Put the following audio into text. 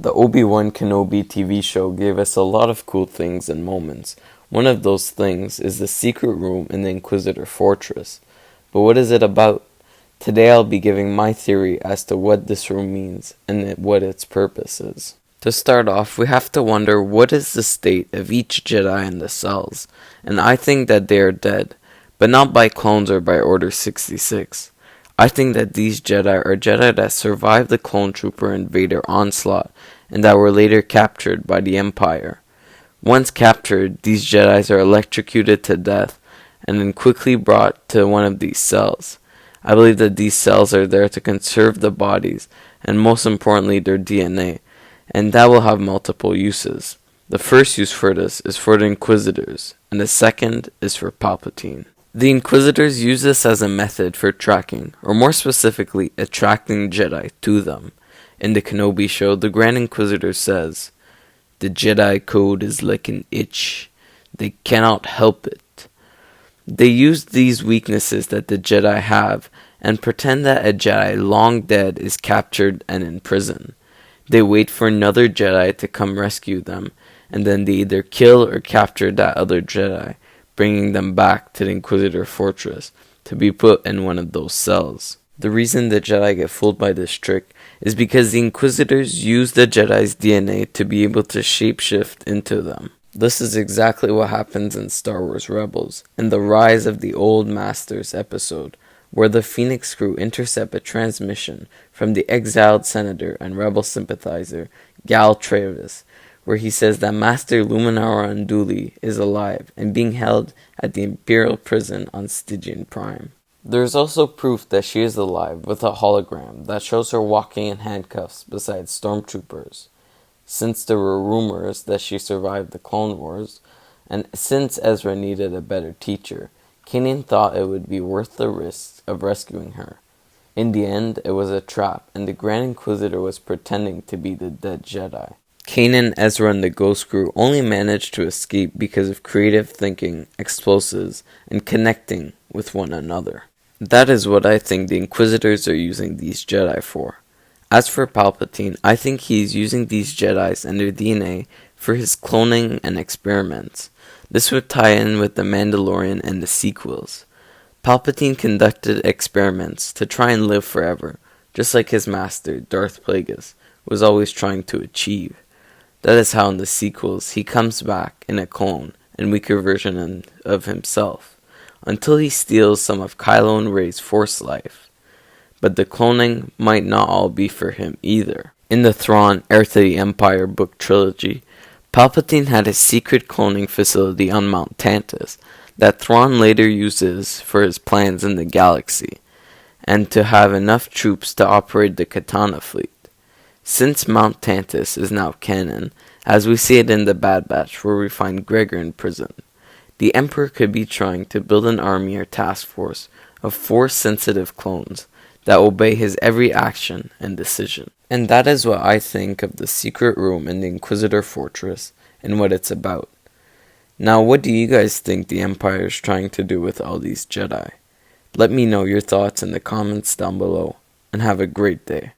The Obi-Wan Kenobi TV show gave us a lot of cool things and moments. One of those things is the secret room in the Inquisitor Fortress. But what is it about? Today I'll be giving my theory as to what this room means and what its purpose is. To start off, we have to wonder what is the state of each Jedi in the cells, and I think that they are dead, but not by clones or by Order 66. I think that these Jedi are Jedi that survived the clone trooper and Vader onslaught, and that were later captured by the Empire. Once captured, these Jedi are electrocuted to death, and then quickly brought to one of these cells. I believe that these cells are there to conserve the bodies, and most importantly their DNA, and that will have multiple uses. The first use for this is for the Inquisitors, and the second is for Palpatine. The Inquisitors use this as a method for tracking, or more specifically, attracting Jedi to them. In the Kenobi show, the Grand Inquisitor says, "The Jedi code is like an itch. They cannot help it." They use these weaknesses that the Jedi have and pretend that a Jedi long dead is captured and in prison. They wait for another Jedi to come rescue them, and then they either kill or capture that other Jedi, bringing them back to the Inquisitor Fortress to be put in one of those cells. The reason the Jedi get fooled by this trick is because the Inquisitors use the Jedi's DNA to be able to shapeshift into them. This is exactly what happens in Star Wars Rebels, in the Rise of the Old Masters episode, where the Phoenix crew intercept a transmission from the exiled senator and rebel sympathizer Gal Travis, where he says that Master Luminara Unduli is alive and being held at the Imperial prison on Stygian Prime. There is also proof that she is alive with a hologram that shows her walking in handcuffs beside stormtroopers. Since there were rumors that she survived the Clone Wars, and since Ezra needed a better teacher, Kanan thought it would be worth the risk of rescuing her. In the end, it was a trap, and the Grand Inquisitor was pretending to be the dead Jedi. Kanan, Ezra, and the Ghost Crew only managed to escape because of creative thinking, explosives, and connecting with one another. That is what I think the Inquisitors are using these Jedi for. As for Palpatine, I think he is using these Jedis and their DNA for his cloning and experiments. This would tie in with The Mandalorian and the sequels. Palpatine conducted experiments to try and live forever, just like his master, Darth Plagueis, was always trying to achieve. That is how in the sequels he comes back in a clone and weaker version of himself, until he steals some of Kylo and Rey's Force life. But the cloning might not all be for him either. In the Thrawn, Heir to the Empire book trilogy, Palpatine had a secret cloning facility on Mount Tantus that Thrawn later uses for his plans in the galaxy, and to have enough troops to operate the Katana fleet. Since Mount Tantus is now canon, as we see it in the Bad Batch where we find Gregor in prison, the Emperor could be trying to build an army or task force of Force-sensitive clones that obey his every action and decision. And that is what I think of the secret room in the Inquisitor Fortress and what it's about. Now, what do you guys think the Empire is trying to do with all these Jedi? Let me know your thoughts in the comments down below, and have a great day.